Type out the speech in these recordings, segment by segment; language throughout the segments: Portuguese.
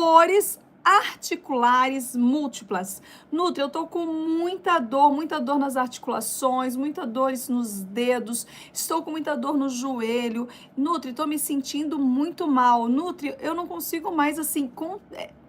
dores articulares múltiplas. Nutri, eu tô com muita dor nas articulações, muita dores nos dedos, estou com muita dor no joelho. Nutri, tô me sentindo muito mal. Nutri, eu não consigo mais, assim, com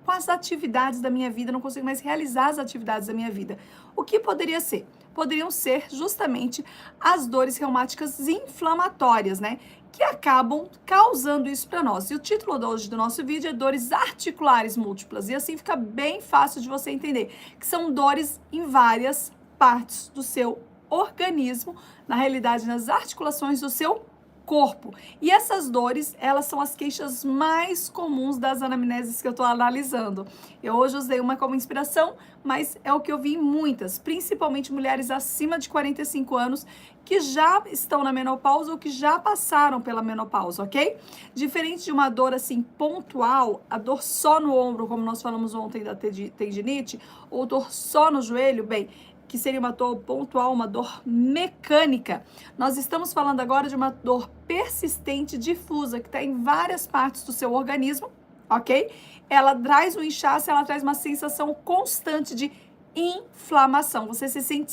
as atividades da minha vida, não consigo mais realizar as atividades da minha vida. O que poderia ser? Poderiam ser justamente as dores reumáticas inflamatórias, né? Que acabam causando isso para nós. E o título de hoje do nosso vídeo é dores articulares múltiplas. E assim fica bem fácil de você entender, que são dores em várias partes do seu organismo, na realidade nas articulações do seu corpo. E essas dores, elas são as queixas mais comuns das anamneses que eu estou analisando. Eu hoje usei uma como inspiração, mas é o que eu vi em muitas, principalmente mulheres acima de 45 anos, que já estão na menopausa ou que já passaram pela menopausa, ok? Diferente de uma dor assim pontual, a dor só no ombro, como nós falamos ontem da tendinite, ou dor só no joelho, bem, que seria uma dor pontual, uma dor mecânica. Nós estamos falando agora de uma dor persistente, difusa, que está em várias partes do seu organismo, ok? Ela traz um inchaço, ela traz uma sensação constante de inflamação. Você se sente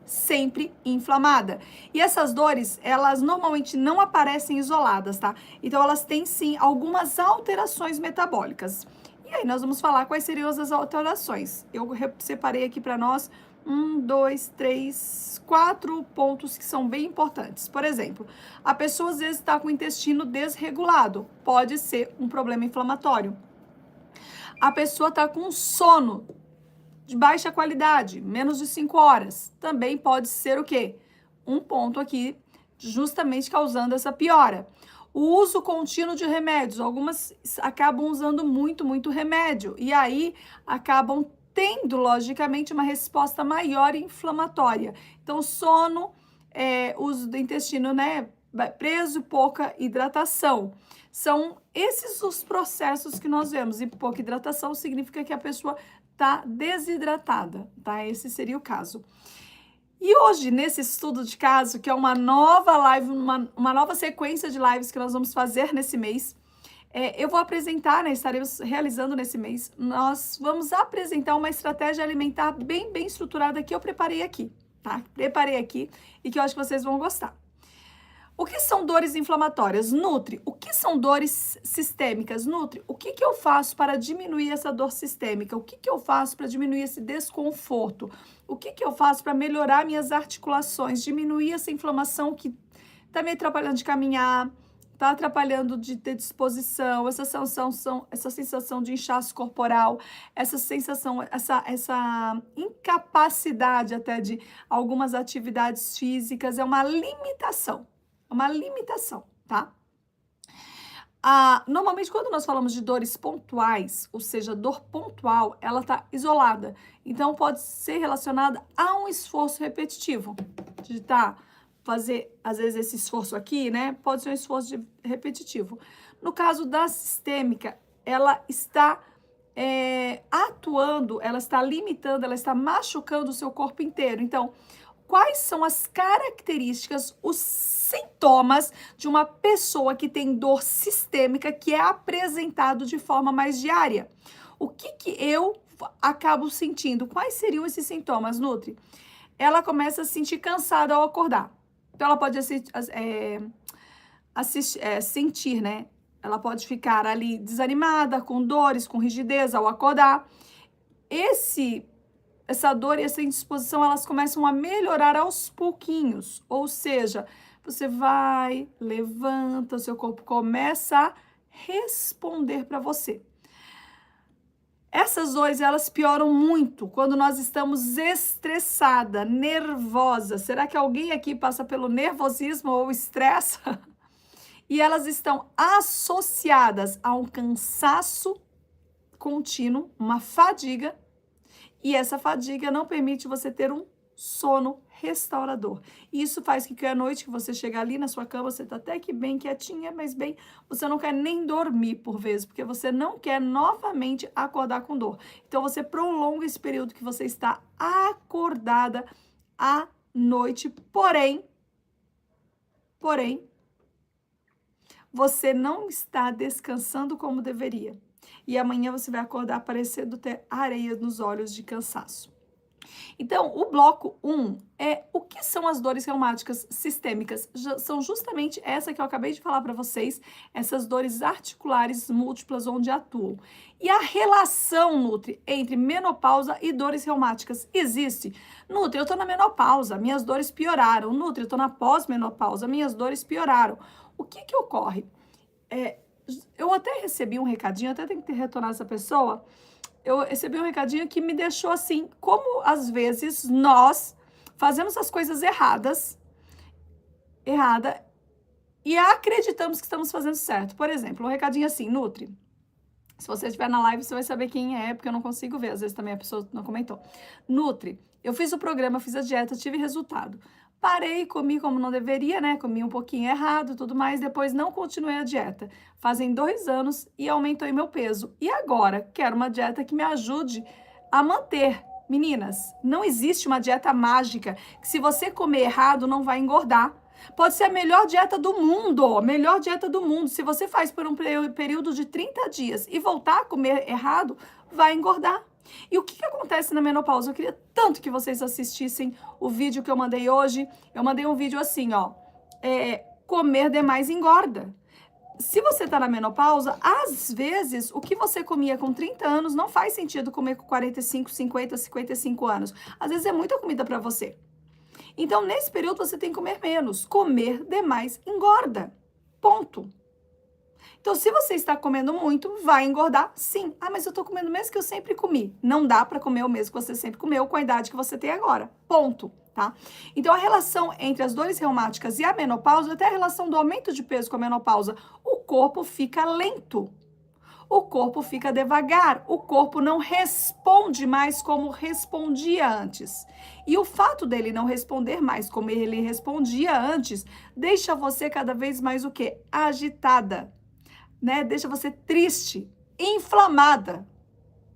sempre inflamada. E essas dores, elas normalmente não aparecem isoladas, tá? Então, elas têm sim algumas alterações metabólicas. E aí, nós vamos falar quais seriam as alterações. Eu separei aqui para nós 4 pontos que são bem importantes. Por exemplo, a pessoa às vezes está com o intestino desregulado, pode ser um problema inflamatório. A pessoa está com sono de baixa qualidade, menos de 5 horas, também pode ser o quê? Um ponto aqui, justamente causando essa piora. O uso contínuo de remédios, algumas acabam usando muito remédio, e aí acabam tendo, logicamente, uma resposta maior inflamatória. Então, sono, uso do intestino, né, preso, pouca hidratação. São esses os processos que nós vemos. E pouca hidratação significa que a pessoa está desidratada, tá? Esse seria o caso. E hoje, nesse estudo de caso, que é uma nova live, uma nova sequência de lives que nós vamos fazer nesse mês, eu vou apresentar, né, estaremos realizando nesse mês, nós vamos apresentar uma estratégia alimentar bem estruturada que eu preparei aqui, tá? Preparei aqui e que eu acho que vocês vão gostar. O que são dores inflamatórias? Nutri. O que são dores sistêmicas? Nutri. O que eu faço para diminuir essa dor sistêmica? O que eu faço para diminuir esse desconforto? O que eu faço para melhorar minhas articulações? Diminuir essa inflamação que está me atrapalhando de caminhar, está atrapalhando de ter disposição, essa sensação de inchaço corporal, essa sensação, essa incapacidade até de algumas atividades físicas, é uma limitação, tá? Normalmente, quando nós falamos de dores pontuais, ou seja, dor pontual, ela está isolada. Então, pode ser relacionada a um esforço repetitivo, de fazer, às vezes, esse esforço aqui, né? Pode ser um esforço repetitivo. No caso da sistêmica, ela está atuando, ela está limitando, ela está machucando o seu corpo inteiro. Então, quais são as características, os sintomas de uma pessoa que tem dor sistêmica que é apresentado de forma mais diária? O que eu acabo sentindo? Quais seriam esses sintomas, Nutri? Ela começa a se sentir cansada ao acordar. Então, ela pode sentir, né? Ela pode ficar ali desanimada, com dores, com rigidez ao acordar. Essa dor e essa indisposição, elas começam a melhorar aos pouquinhos. Ou seja, você vai, levanta, o seu corpo começa a responder para você. Essas dores, elas pioram muito quando nós estamos estressada, nervosa. Será que alguém aqui passa pelo nervosismo ou estresse? E elas estão associadas a um cansaço contínuo, uma fadiga, e essa fadiga não permite você ter um sono restaurador. E isso faz que à noite que você chega ali na sua cama, você está até que bem quietinha, mas bem, você não quer nem dormir por vezes, porque você não quer novamente acordar com dor. Então, você prolonga esse período que você está acordada à noite, porém, você não está descansando como deveria. e amanhã você vai acordar parecendo ter areia nos olhos de cansaço. Então, o bloco 1 é o que são as dores reumáticas sistêmicas. São justamente essa que eu acabei de falar para vocês, essas dores articulares múltiplas onde atuam. E a relação, Nutri, entre menopausa e dores reumáticas existe? Nutri, eu estou na menopausa, minhas dores pioraram. Nutri, eu estou na pós-menopausa, minhas dores pioraram. O que ocorre? Eu até recebi um recadinho, até tenho que retornar essa pessoa. Eu recebi um recadinho que me deixou assim, como às vezes nós fazemos as coisas errada, e acreditamos que estamos fazendo certo. Por exemplo, um recadinho assim, Nutri, se você estiver na live, você vai saber quem é, porque eu não consigo ver, às vezes também a pessoa não comentou. Nutri, eu fiz o programa, fiz a dieta, tive resultado. Parei, comi como não deveria, né? Comi um pouquinho errado e tudo mais. Depois não continuei a dieta. Fazem 2 anos e aumentou meu peso. E agora, quero uma dieta que me ajude a manter. Meninas, não existe uma dieta mágica que se você comer errado não vai engordar. Pode ser a melhor dieta do mundo, melhor dieta do mundo. Se você faz por um período de 30 dias e voltar a comer errado, vai engordar. E o que acontece na menopausa? Eu queria tanto que vocês assistissem o vídeo que eu mandei hoje. Eu mandei um vídeo assim, ó. Comer demais engorda. Se você tá na menopausa, às vezes, o que você comia com 30 anos não faz sentido comer com 45, 50, 55 anos. Às vezes é muita comida para você. Então, nesse período, você tem que comer menos. Comer demais engorda. Ponto. Então, se você está comendo muito, vai engordar, sim. Ah, mas eu estou comendo o mesmo que eu sempre comi. Não dá para comer o mesmo que você sempre comeu com a idade que você tem agora. Ponto, tá? Então, a relação entre as dores reumáticas e a menopausa, até a relação do aumento de peso com a menopausa, o corpo fica lento. O corpo fica devagar, o corpo não responde mais como respondia antes. E o fato dele não responder mais como ele respondia antes, deixa você cada vez mais o quê? Agitada, né? Deixa você triste, inflamada,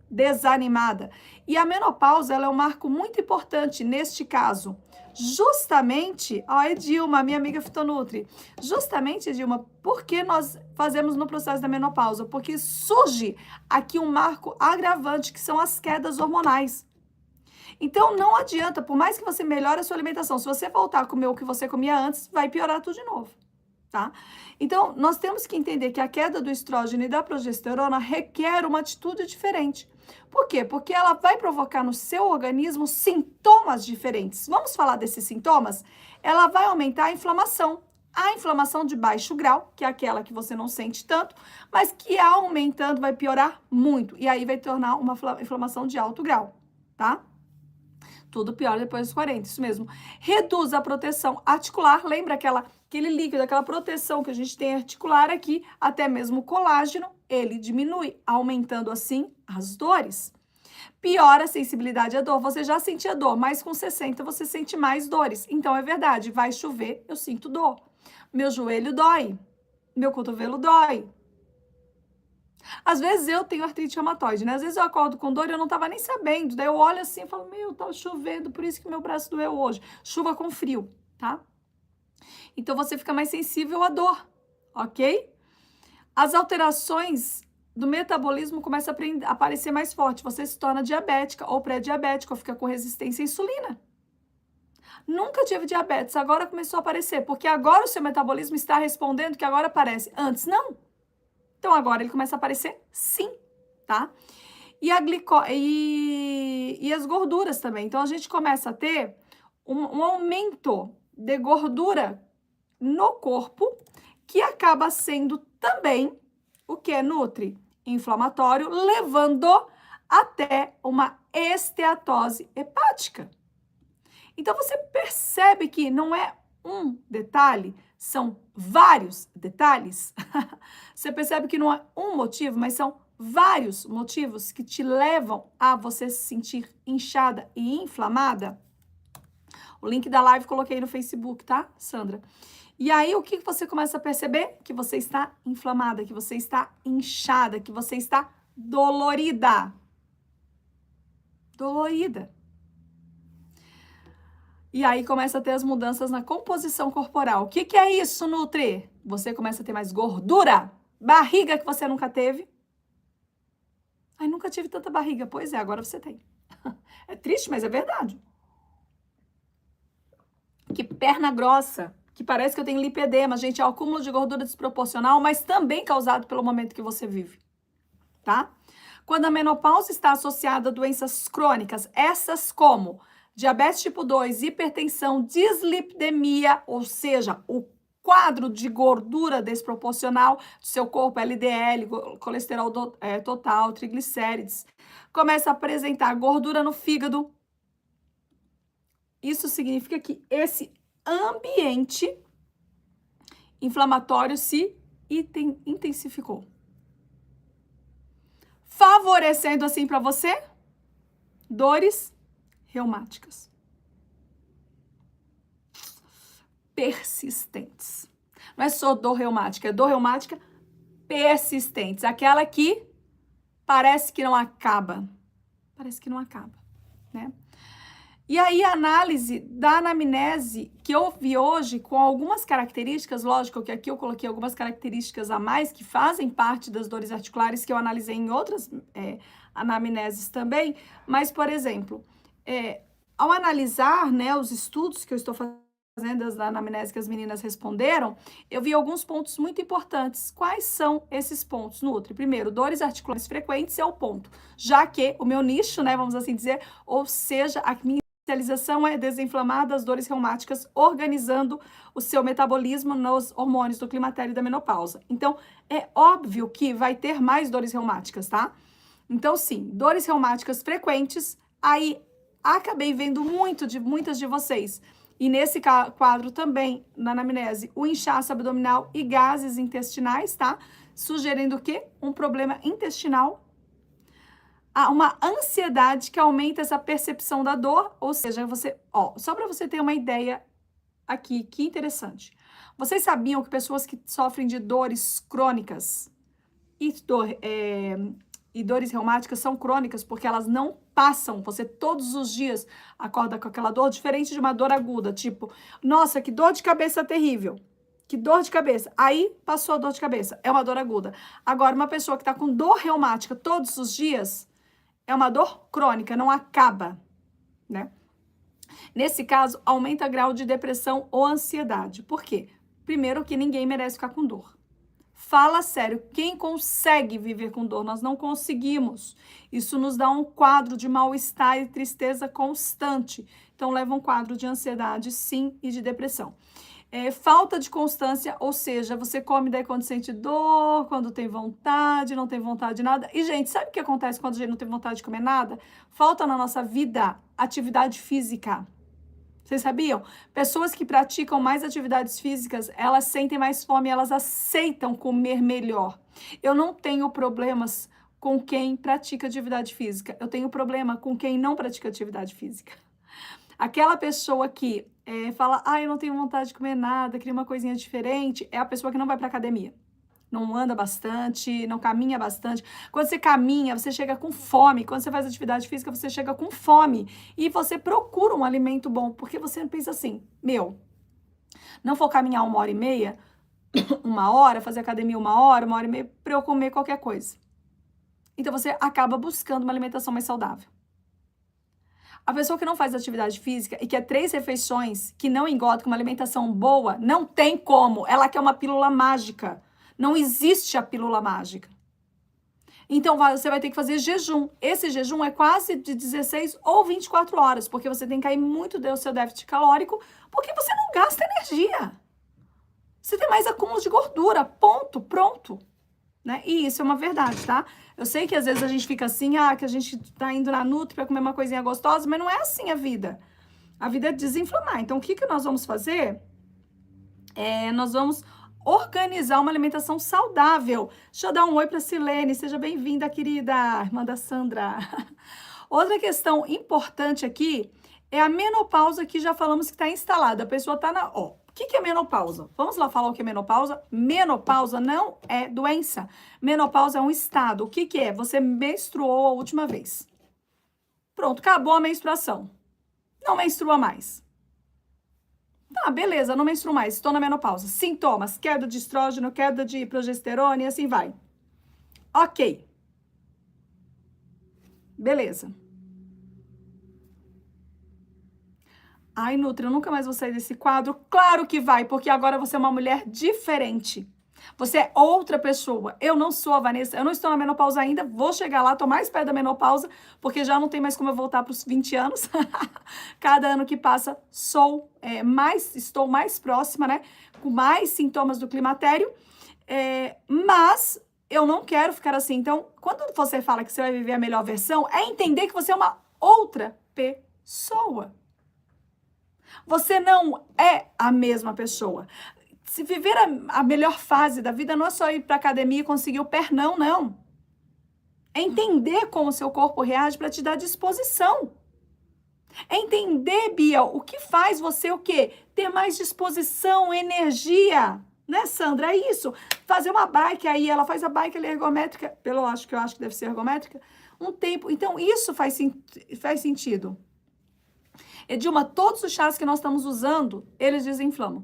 desanimada. E a menopausa, ela é um marco muito importante neste caso. Justamente, ó, Edilma, minha amiga Fitonutri, justamente, Edilma, por que nós fazemos no processo da menopausa? Porque surge aqui um marco agravante, que são as quedas hormonais. Então, não adianta, por mais que você melhore a sua alimentação, se você voltar a comer o que você comia antes, vai piorar tudo de novo, tá? Então, nós temos que entender que a queda do estrógeno e da progesterona requer uma atitude diferente. Por quê? Porque ela vai provocar no seu organismo sintomas diferentes. Vamos falar desses sintomas? Ela vai aumentar a inflamação. A inflamação de baixo grau, que é aquela que você não sente tanto, mas que aumentando vai piorar muito. E aí vai tornar uma inflamação de alto grau, tá? Tudo pior depois dos 40, isso mesmo. Reduz a proteção articular, lembra aquele líquido, aquela proteção que a gente tem articular aqui, até mesmo o colágeno, ele diminui, aumentando assim as dores. Piora a sensibilidade à dor, você já sentia dor, mas com 60 você sente mais dores. Então é verdade, vai chover, eu sinto dor. Meu joelho dói, meu cotovelo dói. Às vezes eu tenho artrite reumatoide, né? Às vezes eu acordo com dor e eu não tava nem sabendo. Daí eu olho assim e falo, meu, tá chovendo, por isso que meu braço doeu hoje. Chuva com frio, tá? Então você fica mais sensível à dor, ok? As alterações do metabolismo começam a aparecer mais forte. Você se torna diabética ou pré-diabética ou fica com resistência à insulina. Nunca tive diabetes, agora começou a aparecer, porque agora o seu metabolismo está respondendo que agora aparece. Antes não. Então, agora ele começa a aparecer sim, tá? E, e as gorduras também. Então, a gente começa a ter um aumento de gordura no corpo, que acaba sendo também o que, Nutri? Inflamatório, levando até uma esteatose hepática. Então, você percebe que não é um detalhe, são vários detalhes. Você percebe que não é um motivo, mas são vários motivos que te levam a você se sentir inchada e inflamada. O link da live coloquei no Facebook, tá, Sandra? E aí, o que você começa a perceber? Que você está inflamada, que você está inchada, que você está dolorida. Dolorida. E aí começa a ter as mudanças na composição corporal. O que é isso, Nutri? Você começa a ter mais gordura, barriga que você nunca teve. nunca tive tanta barriga. Pois é, agora você tem. É triste, mas é verdade. Que perna grossa, que parece que eu tenho lipedema, gente, é o acúmulo de gordura desproporcional, mas também causado pelo momento que você vive, tá? Quando a menopausa está associada a doenças crônicas, essas como diabetes tipo 2, hipertensão, dislipidemia, ou seja, o quadro de gordura desproporcional do seu corpo, LDL, colesterol total, triglicérides, começa a apresentar gordura no fígado. Isso significa que esse ambiente inflamatório se intensificou. Favorecendo assim para você dores reumáticas persistentes. Não é só dor reumática, é dor reumática persistentes, aquela que parece que não acaba. Parece que não acaba, né? E aí a análise da anamnese que eu vi hoje com algumas características, lógico que aqui eu coloquei algumas características a mais que fazem parte das dores articulares que eu analisei em outras anamneses também, mas, por exemplo, ao analisar, né, os estudos que eu estou fazendo da anamnese que as meninas responderam, eu vi alguns pontos muito importantes. Quais são esses pontos, Nutri? Primeiro, dores articulares frequentes é o ponto, já que o meu nicho, né, vamos assim dizer, ou seja, a minha especialização é desinflamar das dores reumáticas, organizando o seu metabolismo nos hormônios do climatério e da menopausa. Então, é óbvio que vai ter mais dores reumáticas, tá? Então, sim, dores reumáticas frequentes, aí acabei vendo muitas de vocês. E nesse quadro também, na anamnese, o inchaço abdominal e gases intestinais, tá? Sugerindo o quê? Um problema intestinal, uma ansiedade que aumenta essa percepção da dor, ou seja, só para você ter uma ideia aqui, que interessante. Vocês sabiam que pessoas que sofrem de dores crônicas e dores reumáticas são crônicas porque elas não passam, você todos os dias acorda com aquela dor, diferente de uma dor aguda, tipo, nossa, que dor de cabeça terrível. Que dor de cabeça. Aí passou a dor de cabeça, é uma dor aguda. Agora, uma pessoa que está com dor reumática todos os dias, é uma dor crônica, não acaba, né? Nesse caso, aumenta o grau de depressão ou ansiedade. Por quê? Primeiro que ninguém merece ficar com dor. Fala sério, quem consegue viver com dor? Nós não conseguimos. Isso nos dá um quadro de mal-estar e tristeza constante. Então, leva um quadro de ansiedade, sim, e de depressão. Falta de constância, ou seja, você come daí quando sente dor, quando tem vontade, não tem vontade de nada. E, gente, sabe o que acontece quando a gente não tem vontade de comer nada? Falta na nossa vida atividade física. Vocês sabiam? Pessoas que praticam mais atividades físicas, elas sentem mais fome, elas aceitam comer melhor. Eu não tenho problemas com quem pratica atividade física. Eu tenho problema com quem não pratica atividade física. Aquela pessoa que fala, eu não tenho vontade de comer nada, queria uma coisinha diferente, é a pessoa que não vai para academia. Não anda bastante, não caminha bastante. Quando você caminha, você chega com fome. Quando você faz atividade física, você chega com fome. E você procura um alimento bom, porque você pensa assim, não vou caminhar 1h30, 1 hora, fazer academia 1 hora, 1h30, para eu comer qualquer coisa. Então, você acaba buscando uma alimentação mais saudável. A pessoa que não faz atividade física e quer 3 refeições, que não engorda, com uma alimentação boa, não tem como. Ela quer uma pílula mágica. Não existe a pílula mágica. Então, você vai ter que fazer jejum. Esse jejum é quase de 16 ou 24 horas, porque você tem que cair muito do seu déficit calórico, porque você não gasta energia. Você tem mais acúmulo de gordura, ponto, pronto. Né? E isso é uma verdade, tá? Eu sei que às vezes a gente fica assim, que a gente tá indo na Nutri pra comer uma coisinha gostosa, mas não é assim a vida. A vida é desinflamar. Então, o que nós vamos fazer? Nós vamos organizar uma alimentação saudável. Deixa eu dar um oi para Silene, seja bem-vinda, querida irmã da Sandra. Outra questão importante aqui é a menopausa, que já falamos que está instalada. A pessoa está na... o que é menopausa? Vamos lá falar o que é menopausa? Menopausa não é doença. Menopausa é um estado. O que é? Você menstruou a última vez. Pronto, acabou a menstruação. Não menstrua mais. Tá, beleza, não menstruo mais, estou na menopausa. Sintomas, queda de estrógeno, queda de progesterona e assim vai. Ok. Beleza. Ai, Nutri, eu nunca mais vou sair desse quadro. Claro que vai, porque agora você é uma mulher diferente. Você é outra pessoa. Eu não sou a Vanessa, eu não estou na menopausa ainda, vou chegar lá, tô mais perto da menopausa, porque já não tem mais como eu voltar para os 20 anos. Cada ano que passa, estou mais próxima, né? Com mais sintomas do climatério. Mas eu não quero ficar assim. Então, quando você fala que você vai viver a melhor versão, é entender que você é uma outra pessoa. Você não é a mesma pessoa. Se viver a melhor fase da vida não é só ir para academia e conseguir o pernão, não. É entender como o seu corpo reage para te dar disposição. É entender, Bia, o que faz você o quê? Ter mais disposição, energia. Né, Sandra? É isso. Fazer uma bike aí, ela faz a bike ergométrica, eu acho que deve ser ergométrica, um tempo. Então, isso faz sentido. Edilma, todos os chás que nós estamos usando, eles desinflamam.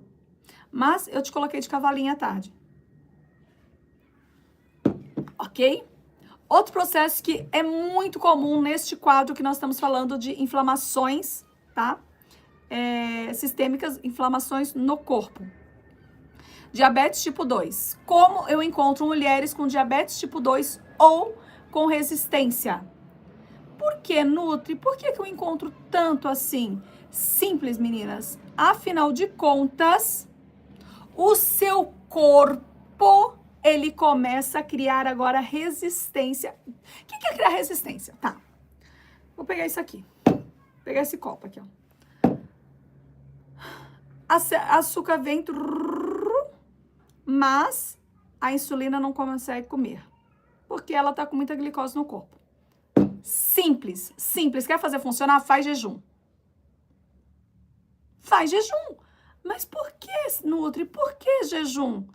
Mas eu te coloquei de cavalinho à tarde. Ok? Outro processo que é muito comum neste quadro que nós estamos falando de inflamações, tá? Sistêmicas, inflamações no corpo. Diabetes tipo 2. Como eu encontro mulheres com diabetes tipo 2 ou com resistência? Por que, Nutri? Por que eu encontro tanto assim? Simples, meninas. Afinal de contas, o seu corpo, ele começa a criar agora resistência. O que é criar resistência? Tá. Vou pegar isso aqui. Vou pegar esse copo aqui, ó. Açúcar vem, mas a insulina não consegue comer. Porque ela tá com muita glicose no corpo. Simples, simples. Quer fazer funcionar? Faz jejum. Faz jejum. Mas por que, Nutri? Por que jejum?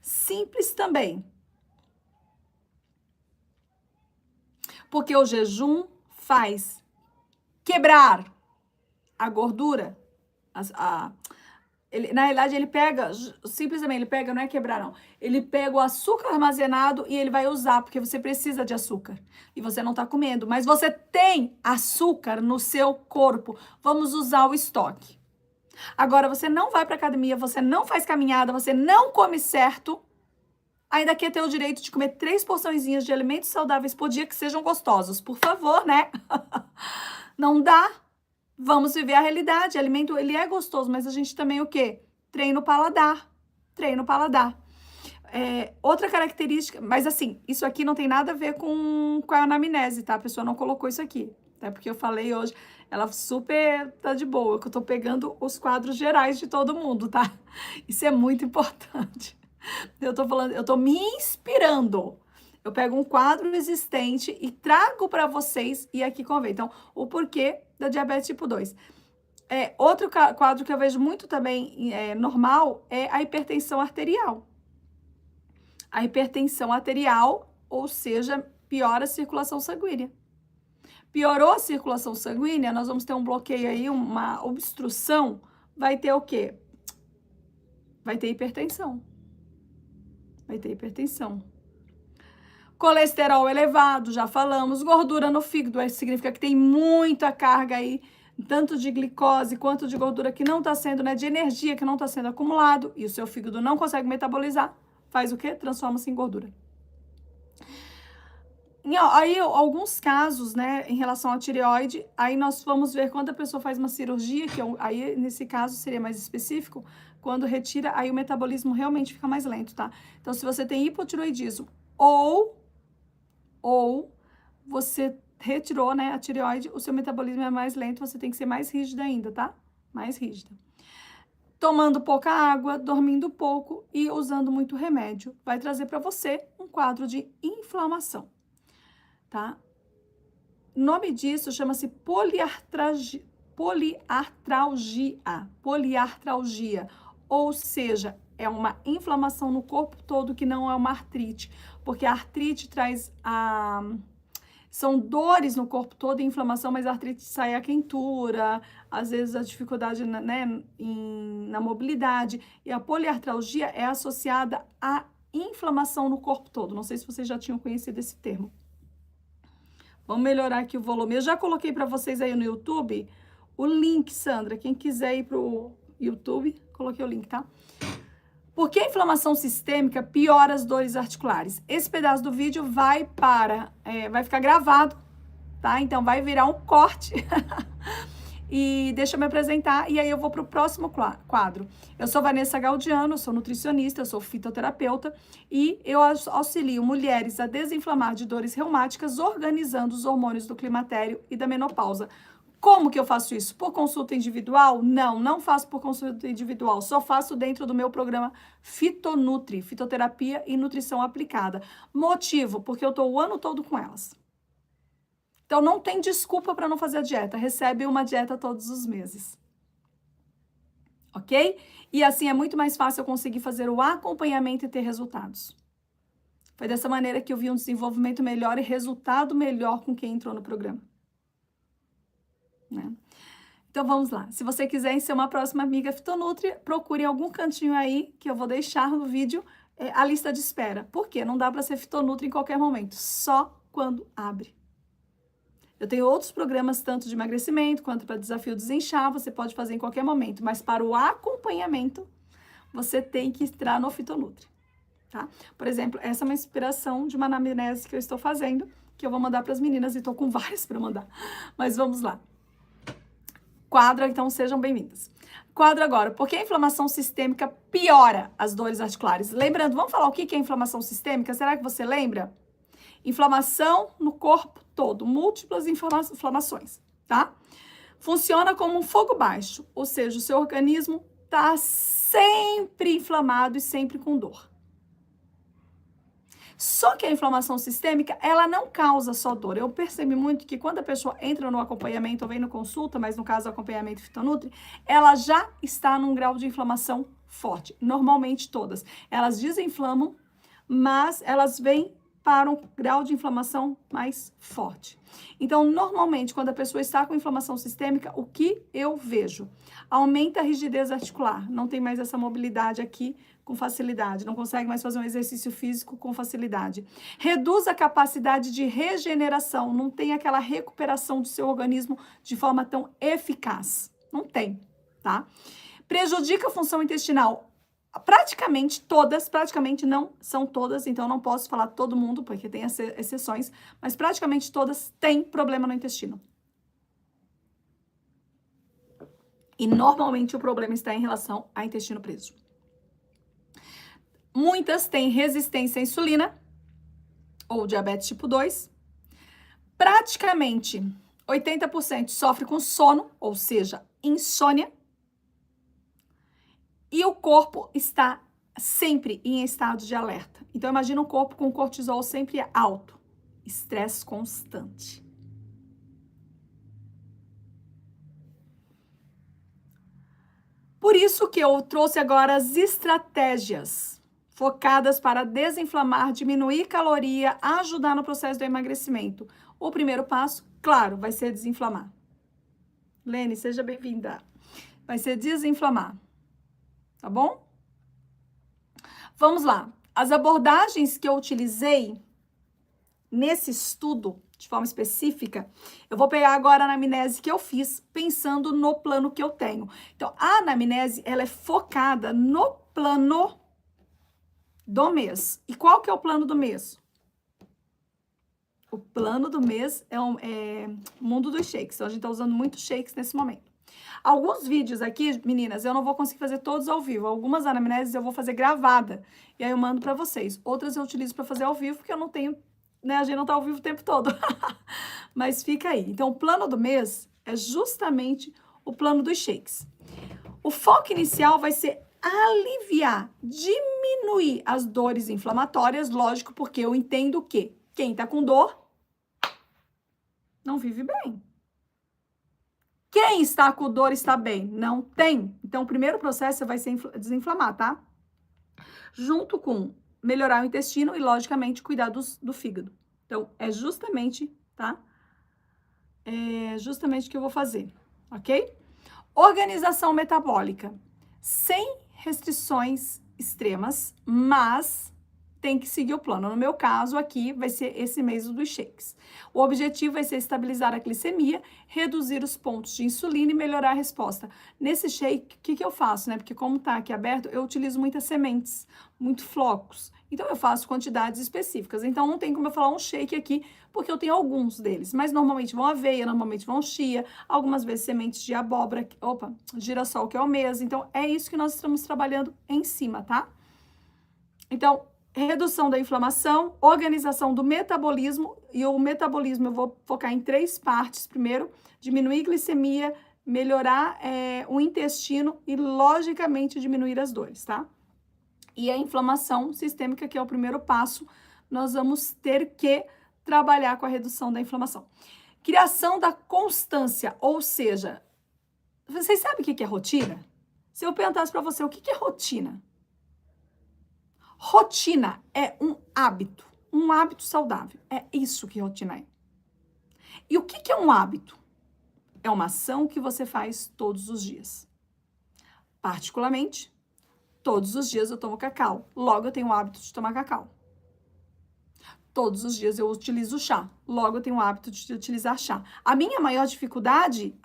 Simples também. Porque o jejum faz quebrar a gordura. Na realidade, ele pega, simplesmente ele pega, não é quebrar não, ele pega o açúcar armazenado e ele vai usar, porque você precisa de açúcar e você não tá comendo, mas você tem açúcar no seu corpo, vamos usar o estoque. Agora, você não vai pra academia, você não faz caminhada, você não come certo, ainda quer ter o direito de comer 3 porçõezinhas de alimentos saudáveis por dia que sejam gostosos, por favor, né? Não dá. Vamos viver a realidade. O alimento, ele é gostoso, mas a gente também o quê? Treina o paladar. Treina o paladar. Outra característica, mas assim, isso aqui não tem nada a ver com a anamnese, tá? A pessoa não colocou isso aqui. Até porque eu falei hoje, ela super tá de boa, que eu tô pegando os quadros gerais de todo mundo, tá? Isso é muito importante. Eu tô me inspirando. Eu pego um quadro existente e trago para vocês e aqui convém. Então, o porquê da diabetes tipo 2. Outro quadro que eu vejo muito também normal é a hipertensão arterial. A hipertensão arterial, ou seja, piora a circulação sanguínea. Piorou a circulação sanguínea, nós vamos ter um bloqueio aí, uma obstrução, vai ter o quê? Vai ter hipertensão. Vai ter hipertensão. Colesterol elevado, já falamos. Gordura no fígado, significa que tem muita carga aí, tanto de glicose quanto de gordura que não está sendo, né, de energia que não está sendo acumulado, e o seu fígado não consegue metabolizar. Faz o quê? Transforma-se em gordura. E aí, alguns casos, né, em relação à tireoide, aí nós vamos ver quando a pessoa faz uma cirurgia, que aí nesse caso seria mais específico, quando retira, aí o metabolismo realmente fica mais lento, tá? Então, se você tem hipotireoidismo ou você retirou, né, a tireoide, o seu metabolismo é mais lento, você tem que ser mais rígida ainda, tá? Mais rígida. Tomando pouca água, dormindo pouco e usando muito remédio, vai trazer para você um quadro de inflamação, tá? O nome disso chama-se poliartralgia, ou seja, é uma inflamação no corpo todo que não é uma artrite, porque a artrite traz são dores no corpo todo e inflamação, mas a artrite sai a quentura, às vezes a dificuldade, né, na mobilidade, e a poliartralgia é associada à inflamação no corpo todo. Não sei se vocês já tinham conhecido esse termo. Vamos melhorar aqui o volume. Eu já coloquei para vocês aí no YouTube o link, Sandra. Quem quiser ir pro YouTube, coloquei o link, tá? Por que a inflamação sistêmica piora as dores articulares? Esse pedaço do vídeo vai ficar gravado, tá? Então vai virar um corte. E deixa eu me apresentar e aí eu vou para o próximo quadro. Eu sou Vanessa Gaudiano, eu sou nutricionista, eu sou fitoterapeuta e eu auxilio mulheres a desinflamar de dores reumáticas organizando os hormônios do climatério e da menopausa. Como que eu faço isso? Por consulta individual? Não faço por consulta individual, só faço dentro do meu programa Fitonutri, Fitoterapia e Nutrição Aplicada. Motivo, porque eu estou o ano todo com elas. Então, não tem desculpa para não fazer a dieta. Recebe uma dieta todos os meses. Ok? E assim é muito mais fácil eu conseguir fazer o acompanhamento e ter resultados. Foi dessa maneira que eu vi um desenvolvimento melhor e resultado melhor com quem entrou no programa. Né? Então, vamos lá. Se você quiser ser uma próxima amiga Fitonutri, procure em algum cantinho aí que eu vou deixar no vídeo a lista de espera. Por quê? Não dá para ser Fitonutri em qualquer momento. Só quando abre. Eu tenho outros programas, tanto de emagrecimento quanto para desafio desinchar, você pode fazer em qualquer momento, mas para o acompanhamento, você tem que entrar no Fitonutri, tá? Por exemplo, essa é uma inspiração de uma anamnese que eu estou fazendo, que eu vou mandar para as meninas e estou com várias para mandar, mas vamos lá. Quadro, então sejam bem-vindas. Quadro agora, por que a inflamação sistêmica piora as dores articulares? Lembrando, vamos falar o que é inflamação sistêmica? Será que você lembra? Inflamação no corpo todo, múltiplas inflamações, tá? Funciona como um fogo baixo, ou seja, o seu organismo tá sempre inflamado e sempre com dor. Só que a inflamação sistêmica, ela não causa só dor. Eu percebi muito que quando a pessoa entra no acompanhamento ou vem no consulta, mas no caso do acompanhamento Fitonutri, ela já está num grau de inflamação forte. Normalmente todas. Elas desinflamam, mas elas vêm para um grau de inflamação mais forte. Então, normalmente, quando a pessoa está com inflamação sistêmica, o que eu vejo? Aumenta a rigidez articular, não tem mais essa mobilidade aqui com facilidade, não consegue mais fazer um exercício físico com facilidade. Reduz a capacidade de regeneração, não tem aquela recuperação do seu organismo de forma tão eficaz. Não tem, tá? Prejudica a função intestinal. Praticamente não são todas, então não posso falar todo mundo, porque tem exceções, mas praticamente todas têm problema no intestino. E normalmente o problema está em relação ao intestino preso. Muitas têm resistência à insulina, ou diabetes tipo 2. Praticamente 80% sofre com sono, ou seja, insônia. E o corpo está sempre em estado de alerta. Então, imagina um corpo com cortisol sempre alto. Estresse constante. Por isso que eu trouxe agora as estratégias focadas para desinflamar, diminuir caloria, ajudar no processo do emagrecimento. O primeiro passo, claro, vai ser desinflamar. Lene, seja bem-vinda. Vai ser desinflamar. Tá bom? Vamos lá. As abordagens que eu utilizei nesse estudo, de forma específica, eu vou pegar agora a anamnese que eu fiz, pensando no plano que eu tenho. Então, a anamnese, ela é focada no plano do mês. E qual que é o plano do mês? O plano do mês é o mundo dos shakes. Então, a gente tá usando muito shakes nesse momento. Alguns vídeos aqui, meninas, eu não vou conseguir fazer todos ao vivo. Algumas anamneses eu vou fazer gravada. E aí eu mando pra vocês. Outras eu utilizo pra fazer ao vivo, porque eu não tenho, né? A gente não tá ao vivo o tempo todo. Mas fica aí. Então, o plano do mês é justamente o plano dos shakes. O foco inicial vai ser aliviar, diminuir as dores inflamatórias, lógico, porque eu entendo que quem tá com dor não vive bem. Quem está com dor está bem? Não tem. Então, o primeiro processo vai ser desinflamar, tá? Junto com melhorar o intestino e, logicamente, cuidar do fígado. Então, é justamente, tá? É justamente o que eu vou fazer, ok? Organização metabólica. Sem restrições extremas, mas tem que seguir o plano. No meu caso, aqui vai ser esse mês dos shakes. O objetivo vai ser estabilizar a glicemia, reduzir os pontos de insulina e melhorar a resposta. Nesse shake, o que eu faço, né? Porque como tá aqui aberto, eu utilizo muitas sementes, muito flocos. Então, eu faço quantidades específicas. Então, não tem como eu falar um shake aqui, porque eu tenho alguns deles. Mas, normalmente, vão aveia, normalmente vão chia, algumas vezes sementes de abóbora, girassol, que é o mesmo. Então, é isso que nós estamos trabalhando em cima, tá? Então, redução da inflamação, organização do metabolismo, e o metabolismo eu vou focar em 3 partes. Primeiro, diminuir glicemia, melhorar o intestino e, logicamente, diminuir as dores, tá? E a inflamação sistêmica, que é o primeiro passo, nós vamos ter que trabalhar com a redução da inflamação. Criação da constância, ou seja, vocês sabem o que é rotina? Se eu perguntasse para você o que é rotina? Rotina é um hábito saudável. É isso que rotina é. E o que é um hábito? É uma ação que você faz todos os dias. Particularmente, todos os dias eu tomo cacau. Logo, eu tenho o hábito de tomar cacau. Todos os dias eu utilizo chá. Logo, eu tenho o hábito de utilizar chá. A minha maior dificuldade,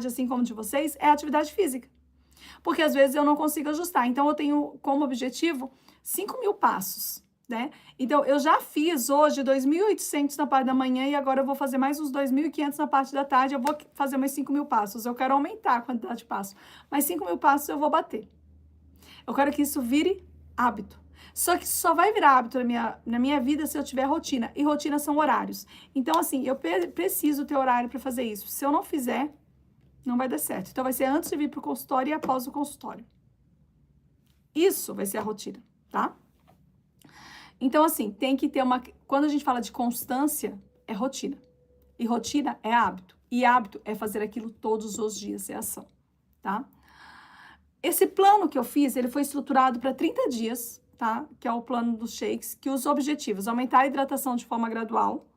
assim como de vocês, é a atividade física. Porque às vezes eu não consigo ajustar. Então, eu tenho como objetivo 5.000 passos, né? Então, eu já fiz hoje 2.800 na parte da manhã e agora eu vou fazer mais uns 2.500 na parte da tarde. Eu vou fazer mais 5.000 passos. Eu quero aumentar a quantidade de passos. Mas 5.000 passos eu vou bater. Eu quero que isso vire hábito. Só que só vai virar hábito na minha vida se eu tiver rotina. E rotina são horários. Então, assim, eu preciso ter horário para fazer isso. Se eu não fizer, não vai dar certo. Então, vai ser antes de vir para o consultório e após o consultório. Isso vai ser a rotina, tá? Então, assim, tem que ter uma... Quando a gente fala de constância, é rotina. E rotina é hábito. E hábito é fazer aquilo todos os dias, é ação, tá? Esse plano que eu fiz, ele foi estruturado para 30 dias, tá? Que é o plano dos shakes, que os objetivos, aumentar a hidratação de forma gradual,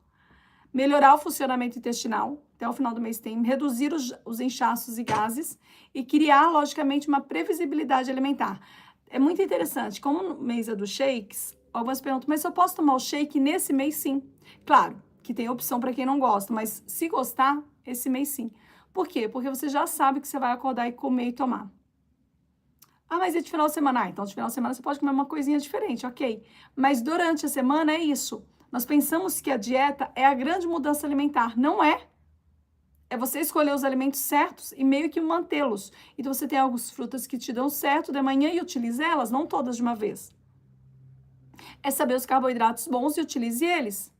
melhorar o funcionamento intestinal, até o final do mês tem, reduzir os inchaços e gases e criar, logicamente, uma previsibilidade alimentar. É muito interessante, como no mês é dos shakes, algumas perguntam, mas se eu posso tomar o shake nesse mês, sim. Claro, que tem opção para quem não gosta, mas se gostar, esse mês sim. Por quê? Porque você já sabe que você vai acordar e comer e tomar. Ah, mas é de final de semana. Ah, então de final de semana você pode comer uma coisinha diferente, ok. Mas durante a semana é isso. Nós pensamos que a dieta é a grande mudança alimentar. Não é. É você escolher os alimentos certos e meio que mantê-los. Então você tem algumas frutas que te dão certo de manhã e utilize elas, não todas de uma vez. É saber os carboidratos bons e utilize eles.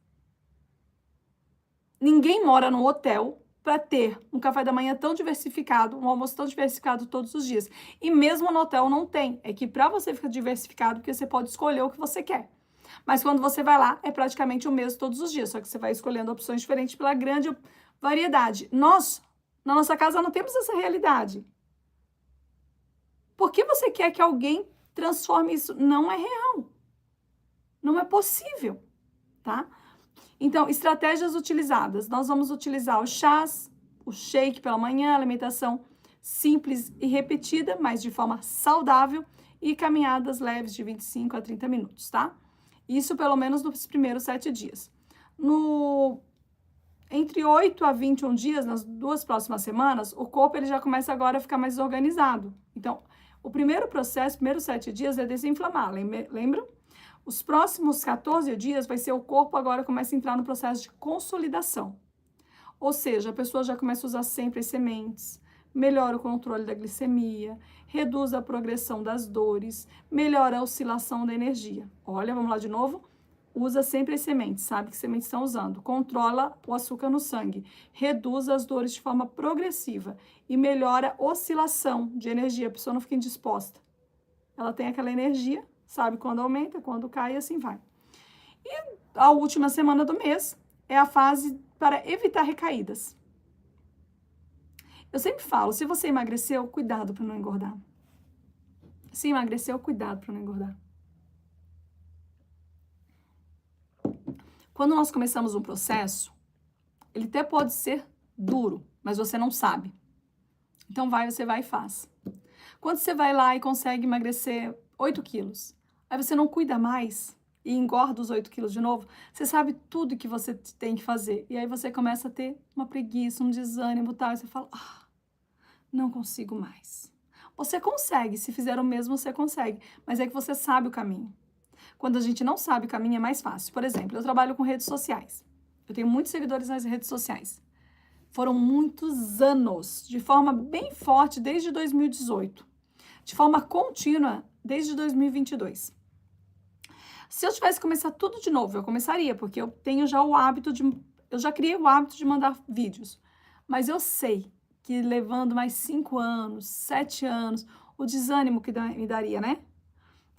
Ninguém mora num hotel para ter um café da manhã tão diversificado, um almoço tão diversificado todos os dias. E mesmo no hotel não tem. É que para você ficar diversificado, porque você pode escolher o que você quer. Mas quando você vai lá, é praticamente o mesmo todos os dias, só que você vai escolhendo opções diferentes pela grande variedade. Nós, na nossa casa, não temos essa realidade. Por que você quer que alguém transforme isso? Não é real. Não é possível, tá? Então, estratégias utilizadas. Nós vamos utilizar os chás, o shake pela manhã, alimentação simples e repetida, mas de forma saudável, e caminhadas leves de 25 a 30 minutos, tá? Isso pelo menos nos primeiros 7 dias. Entre 8 a 21 dias, nas 2 próximas semanas, o corpo ele já começa agora a ficar mais organizado. Então, o primeiro processo, primeiros 7 dias é desinflamar, lembram? Os próximos 14 dias vai ser o corpo agora começa a entrar no processo de consolidação. Ou seja, a pessoa já começa a usar sempre as sementes, melhora o controle da glicemia, reduz a progressão das dores, melhora a oscilação da energia. Olha, vamos lá de novo. Usa sempre as sementes, sabe que sementes estão usando. Controla o açúcar no sangue, reduz as dores de forma progressiva e melhora a oscilação de energia. A pessoa não fica indisposta. Ela tem aquela energia, sabe quando aumenta, quando cai e assim vai. E a última semana do mês é a fase para evitar recaídas. Eu sempre falo, se você emagreceu, cuidado para não engordar. Se emagreceu, cuidado para não engordar. Quando nós começamos um processo, ele até pode ser duro, mas você não sabe. Então você vai e faz. Quando você vai lá e consegue emagrecer 8 quilos, aí você não cuida mais e engorda os 8 quilos de novo, você sabe tudo que você tem que fazer. E aí você começa a ter uma preguiça, um desânimo e tal, e você fala, não consigo mais. Você consegue, se fizer o mesmo, você consegue, mas é que você sabe o caminho. Quando a gente não sabe o caminho, é mais fácil. Por exemplo, eu trabalho com redes sociais. Eu tenho muitos seguidores nas redes sociais. Foram muitos anos, de forma bem forte, desde 2018. De forma contínua, desde 2022. Se eu tivesse que começar tudo de novo, eu começaria, porque eu tenho já o hábito de... Eu já criei o hábito de mandar vídeos. Mas eu sei que levando mais 5 anos, 7 anos, o desânimo que me daria, né?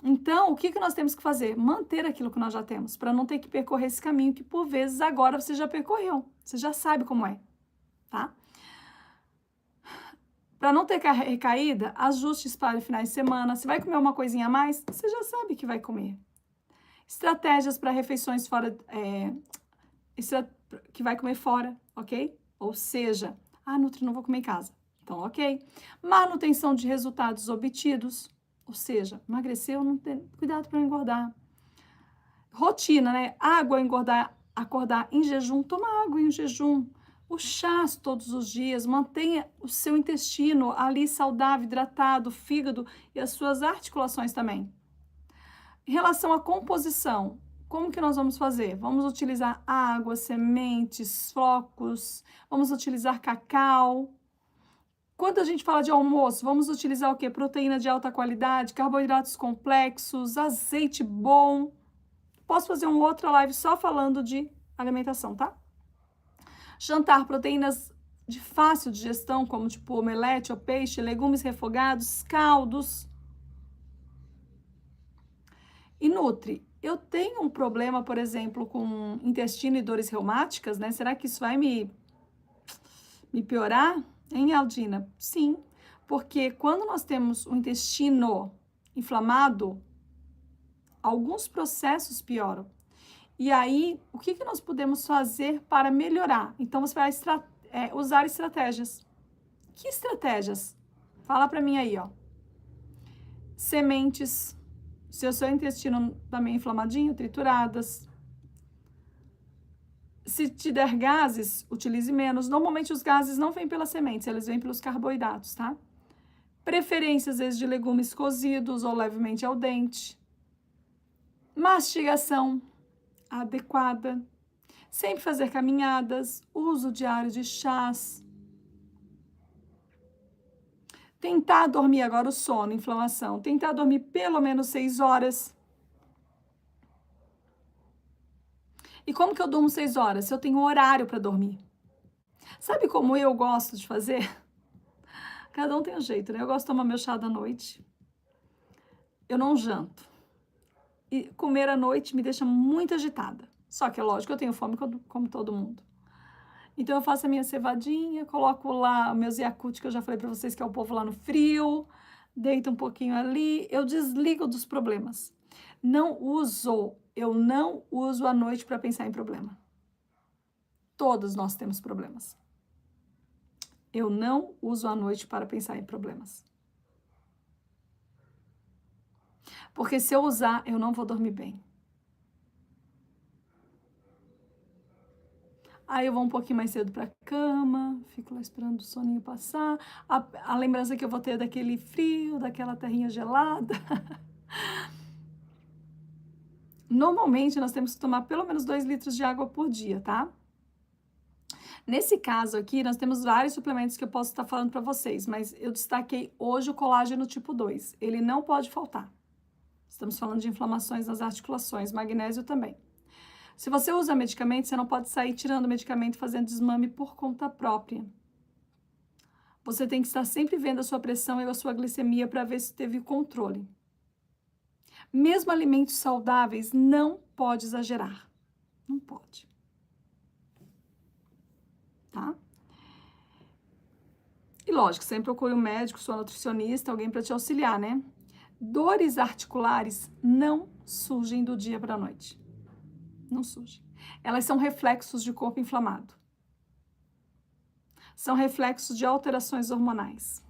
Então, o que nós temos que fazer? Manter aquilo que nós já temos, para não ter que percorrer esse caminho que, por vezes, agora você já percorreu. Você já sabe como é, tá? Para não ter recaída, ajustes para finais de semana. Se vai comer uma coisinha a mais, você já sabe que vai comer. Estratégias para refeições fora, que vai comer fora, ok? Ou seja, Nutri, não vou comer em casa. Então, ok. Manutenção de resultados obtidos. Ou seja, emagreceu, não tem cuidado para não engordar. Rotina, né? Água, engordar, acordar em jejum, toma água em jejum. O chá todos os dias, mantenha o seu intestino ali saudável, hidratado, o fígado e as suas articulações também. Em relação à composição, como que nós vamos fazer? Vamos utilizar água, sementes, flocos, vamos utilizar cacau. Quando a gente fala de almoço, vamos utilizar o quê? Proteína de alta qualidade, carboidratos complexos, azeite bom. Posso fazer uma outra live só falando de alimentação, tá? Jantar, proteínas de fácil digestão, como tipo omelete ou peixe, legumes refogados, caldos. E Nutri, eu tenho um problema, por exemplo, com intestino e dores reumáticas, né? Será que isso vai me piorar? Hein, Aldina? Sim, porque quando nós temos o intestino inflamado, alguns processos pioram. E aí, o que nós podemos fazer para melhorar? Então, você vai usar estratégias. Que estratégias? Fala para mim aí, ó. Sementes, se o seu intestino também inflamadinho, trituradas. Se te der gases, utilize menos. Normalmente, os gases não vêm pelas sementes, eles vêm pelos carboidratos, tá? Preferência, às vezes, de legumes cozidos ou levemente al dente. Mastigação adequada. Sempre fazer caminhadas, uso diário de chás. Tentar dormir agora o sono, inflamação. Tentar dormir pelo menos 6 horas. E como que eu durmo 6 horas? Se eu tenho horário para dormir. Sabe como eu gosto de fazer? Cada um tem um jeito, né? Eu gosto de tomar meu chá da noite. Eu não janto. E comer à noite me deixa muito agitada. Só que é lógico que eu tenho fome como todo mundo. Então eu faço a minha cevadinha, coloco lá meus Yakult, que eu já falei para vocês que é o povo lá no frio, deito um pouquinho ali, eu desligo dos problemas. Eu não uso a noite para pensar em problema. Todos nós temos problemas. Eu não uso a noite para pensar em problemas. Porque se eu usar, eu não vou dormir bem. Aí eu vou um pouquinho mais cedo para a cama, fico lá esperando o soninho passar. A lembrança que eu vou ter daquele frio, daquela terrinha gelada. Normalmente, nós temos que tomar pelo menos 2 litros de água por dia, tá? Nesse caso aqui, nós temos vários suplementos que eu posso estar falando para vocês, mas eu destaquei hoje o colágeno tipo 2. Ele não pode faltar. Estamos falando de inflamações nas articulações, magnésio também. Se você usa medicamento, você não pode sair tirando medicamento e fazendo desmame por conta própria. Você tem que estar sempre vendo a sua pressão e a sua glicemia para ver se teve controle. Mesmo alimentos saudáveis, não pode exagerar. Não pode. Tá? E lógico, sempre procure um médico, sua nutricionista, alguém para te auxiliar, né? Dores articulares não surgem do dia para a noite. Não surgem. Elas são reflexos de corpo inflamado. São reflexos de alterações hormonais.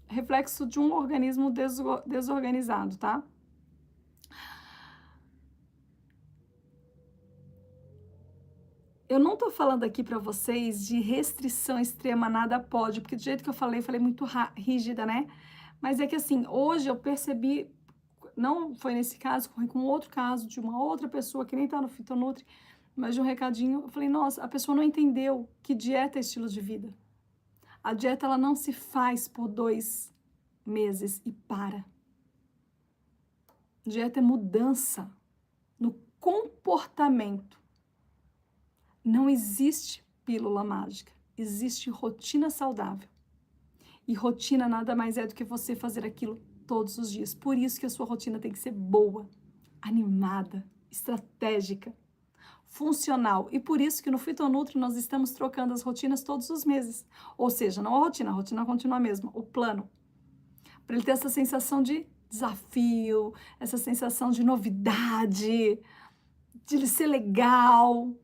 reflexo de um organismo desorganizado, tá? Eu não tô falando aqui para vocês de restrição extrema, nada pode, porque do jeito que eu falei muito rígida, né? Mas é que assim, hoje eu percebi, não foi nesse caso, foi com outro caso de uma outra pessoa que nem tá no Fitonutri, mas de um recadinho, eu falei, nossa, a pessoa não entendeu que dieta é estilo de vida. A dieta, ela não se faz por 2 meses e para. Dieta é mudança no comportamento. Não existe pílula mágica, existe rotina saudável. E rotina nada mais é do que você fazer aquilo todos os dias. Por isso que a sua rotina tem que ser boa, animada, estratégica, funcional. E por isso que no Fitonutri nós estamos trocando as rotinas todos os meses. Ou seja, não a rotina continua a mesma, o plano. Para ele ter essa sensação de desafio, essa sensação de novidade, de ele ser legal.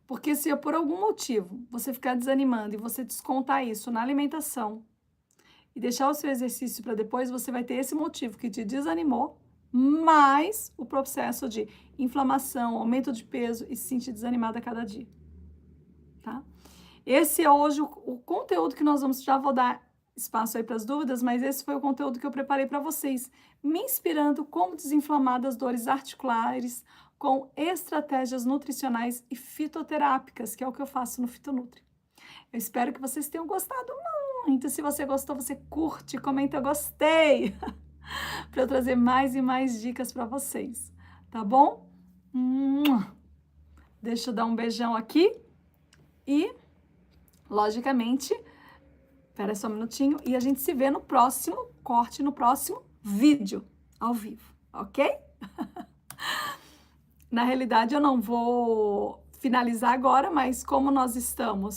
Porque se por algum motivo você ficar desanimando e você descontar isso na alimentação e deixar o seu exercício para depois, você vai ter esse motivo que te desanimou, mais o processo de inflamação, aumento de peso e se sentir desanimada a cada dia, tá? Esse é hoje o conteúdo que nós vamos, já vou dar espaço aí para as dúvidas, mas esse foi o conteúdo que eu preparei para vocês, me inspirando como desinflamar das dores articulares, com estratégias nutricionais e fitoterápicas, que é o que eu faço no Fitonutri. Eu espero que vocês tenham gostado muito. Se você gostou, você curte, comenta gostei, para eu trazer mais e mais dicas para vocês, tá bom? Deixa eu dar um beijão aqui e, logicamente, espera só um minutinho e a gente se vê no próximo corte, no próximo vídeo ao vivo, ok? Na realidade, eu não vou finalizar agora, mas como nós estamos